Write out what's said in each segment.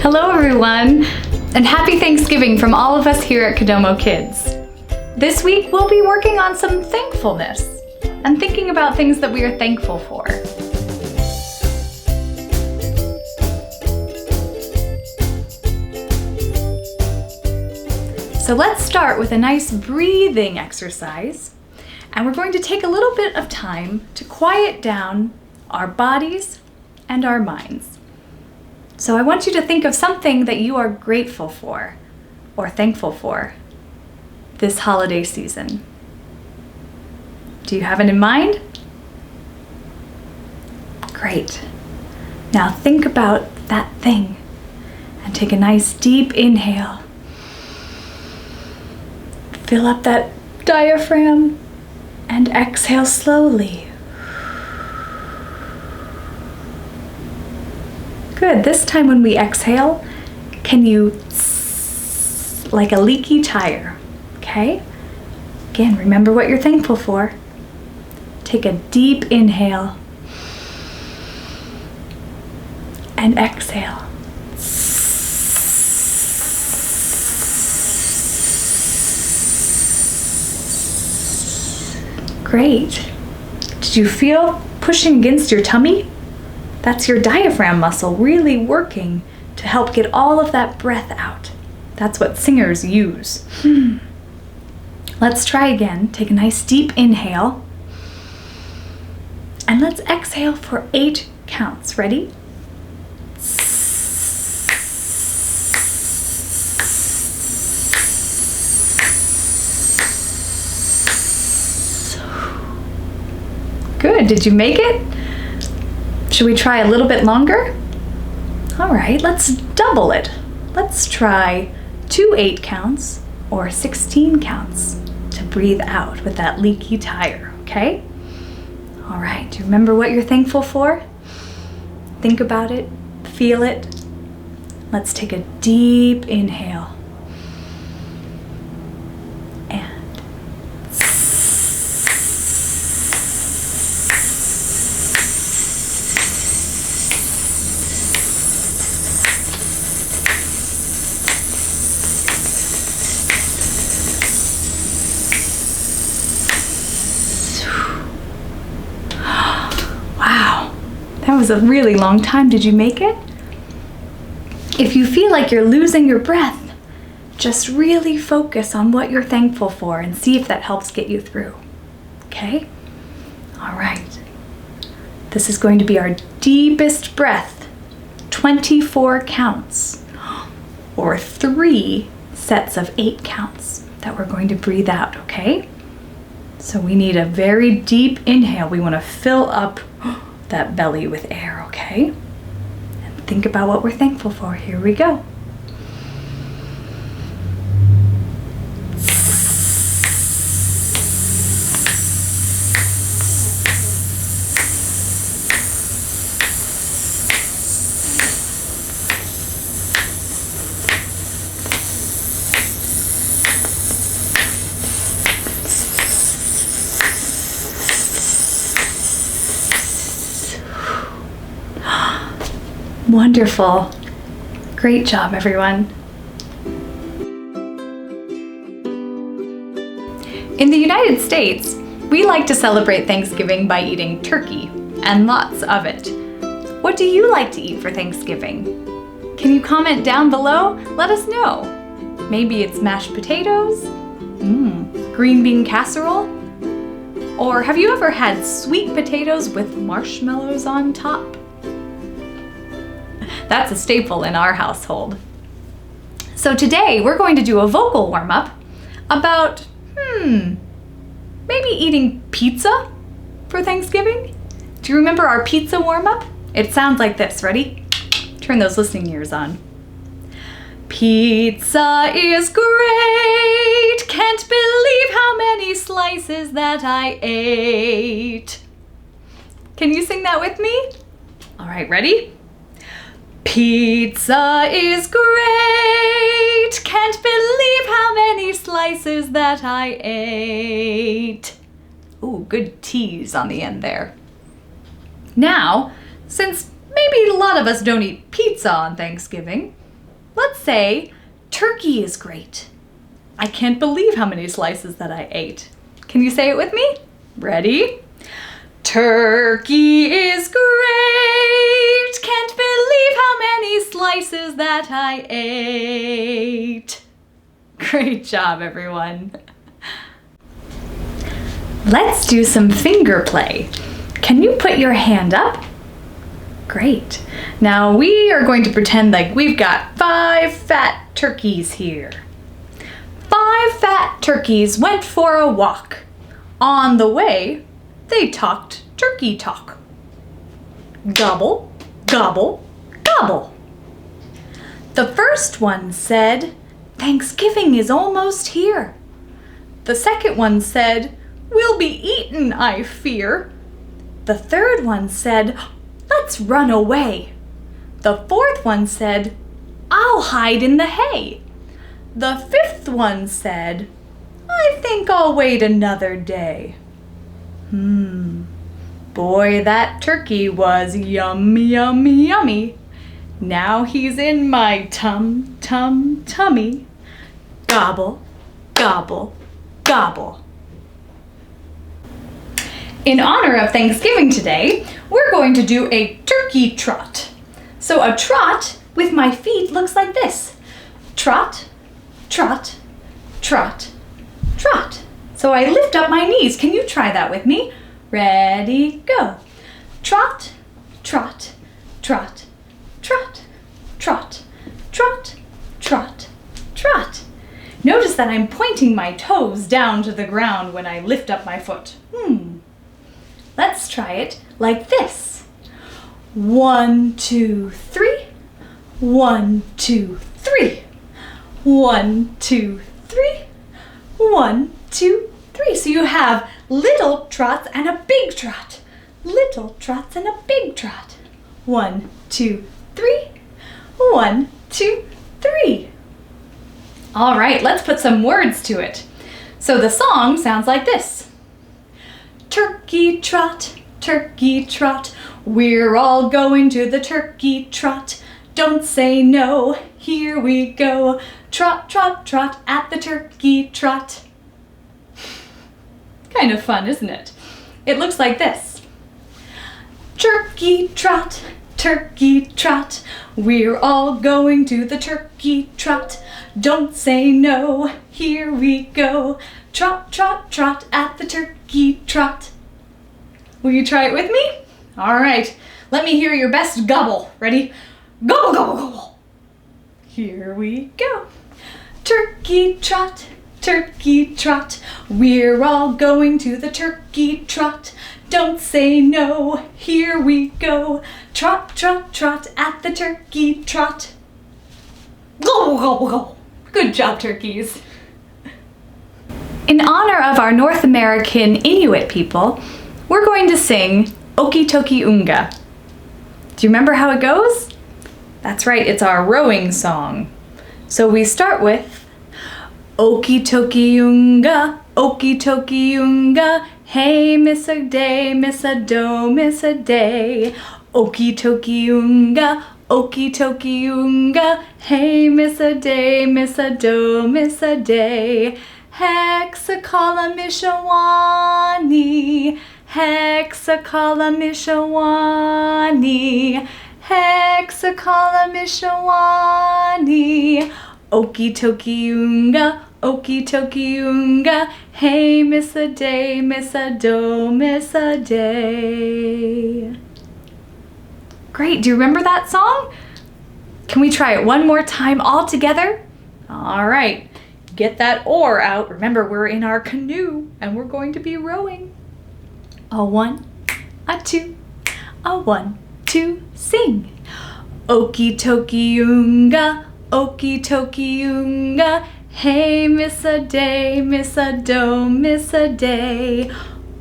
Hello everyone, and happy Thanksgiving from all of us here at Kodomo Kids. This week we'll be working on some thankfulness and thinking about things that we are thankful for. So let's start with a nice breathing exercise, and we're going to take a little bit of time to quiet down our bodies and our minds. So I want you to think of something that you are grateful for or thankful for this holiday season. Do you have it in mind? Great. Now think about that thing and take a nice deep inhale. Fill up that diaphragm and exhale slowly. Good. This time when we exhale, can you like a leaky tire? Okay? Again, remember what you're thankful for. Take a deep inhale and exhale. Great. Did you feel pushing against your tummy? That's your diaphragm muscle really working to help get all of that breath out. That's what singers use. Let's try again. Take a nice deep inhale. And let's exhale for 8 counts. Ready? Good. Did you make it? Should we try a little bit longer? All right, let's double it. Let's try 2 8 counts or 16 counts to breathe out with that leaky tire, okay? All right, do you remember what you're thankful for? Think about it, feel it. Let's take a deep inhale. That was a really long time. Did you make it? If you feel like you're losing your breath, just really focus on what you're thankful for and see if that helps get you through. Okay? All right. This is going to be our deepest breath, 24 counts, or 3 sets of 8 counts that we're going to breathe out, okay? So we need a very deep inhale. We want to fill up that belly with air, okay? And think about what we're thankful for. Here we go. Wonderful. Great job, everyone. In the United States, we like to celebrate Thanksgiving by eating turkey, and lots of it. What do you like to eat for Thanksgiving? Can you comment down below? Let us know. Maybe it's mashed potatoes, green bean casserole, or have you ever had sweet potatoes with marshmallows on top? That's a staple in our household. So today we're going to do a vocal warm-up about, maybe eating pizza for Thanksgiving? Do you remember our pizza warm-up? It sounds like this. Ready? Turn those listening ears on. Pizza is great, can't believe how many slices that I ate. Can you sing that with me? All right, ready? Pizza is great, can't believe how many slices that I ate. Ooh, good tease on the end there. Now, since maybe a lot of us don't eat pizza on Thanksgiving, Let's say turkey is great. I can't believe how many slices that I ate. Can you say it with me? Ready? Turkey is great. Can't believe how many slices that I ate. Great job, everyone. Let's do some finger play. Can you put your hand up? Great. Now we are going to pretend like we've got 5 fat turkeys here. 5 fat turkeys went for a walk. On the way, they talked turkey talk. Gobble, gobble, gobble. The first one said, Thanksgiving is almost here. The second one said, We'll be eaten, I fear. The third one said, Let's run away. The fourth one said, I'll hide in the hay. The fifth one said, I think I'll wait another day. Boy, that turkey was yummy, yummy, yummy. Now he's in my tummy. Gobble, gobble, gobble. In honor of Thanksgiving today, we're going to do a turkey trot. So a trot with my feet looks like this. Trot, trot, trot, trot. So I lift up my knees. Can you try that with me? Ready, go. Trot, trot, trot, trot, trot, trot, trot, trot. Notice that I'm pointing my toes down to the ground when I lift up my foot. Let's try it like this. 1, 2, 3. 1, 2, 3. 1, 2, 3. 1, 2, 3. So you have little trots and a big trot. Little trots and a big trot. 1, 2, 3. 1, 2, 3. All right, let's put some words to it. So the song sounds like this. Turkey trot, we're all going to the turkey trot. Don't say no, here we go. Trot, trot, trot at the turkey trot. Kind of fun, isn't it? It looks like this. Turkey trot, we're all going to the turkey trot. Don't say no, here we go. Trot, trot, trot at the turkey trot. Will you try it with me? All right, let me hear your best gobble. Ready? Gobble, gobble, gobble. Here we go. Turkey trot, we're all going to the turkey trot. Don't say no, here we go. Trot, trot, trot at the turkey trot. Gobble, gobble, gobble. Good job, turkeys. In honor of our North American Inuit people, we're going to sing Okie Tokie Unga. Do you remember how it goes? That's right, it's our rowing song. So we start with Okie Tokie Unga, Okie Tokie Unga, hey miss a day, miss a do, miss a day. Okie Tokie Unga, Okie Tokie Unga, hey miss a day, miss a do, miss a day. Hexakala Mishawani, Hexakala Mishawani, Hexakala Mishawani. Okie Tokie Unga, Okie Tokie Unga, hey miss a day, miss a do, miss a day. Great, do you remember that song? Can we try it one more time all together? All right. Get that oar out. Remember, we're in our canoe and we're going to be rowing. A 1, a 2, a 1, 2, sing. Okie Tokie Unga, Okie Tokie Unga, hey miss a day, miss a do, miss a day.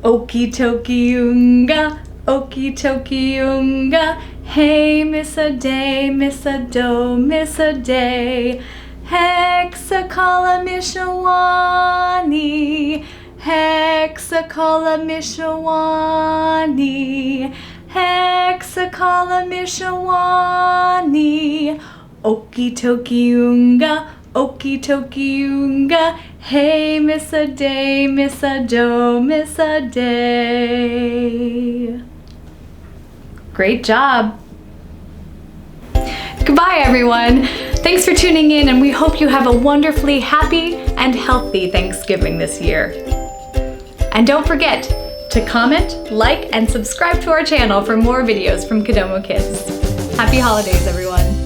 Okie Tokie Unga, Okie Tokie Unga, hey miss a day, miss a do, miss a day. Hexakala Mishawani, Hexakala Mishawani, Hexakala Mishawani. Okie dokie unga, okie dokie unga. Hey, miss a day, miss a dough, miss a day. Great job. Goodbye, everyone. Thanks for tuning in, and we hope you have a wonderfully happy and healthy Thanksgiving this year. And don't forget to comment, like, and subscribe to our channel for more videos from Kodomo Kids. Happy holidays, everyone.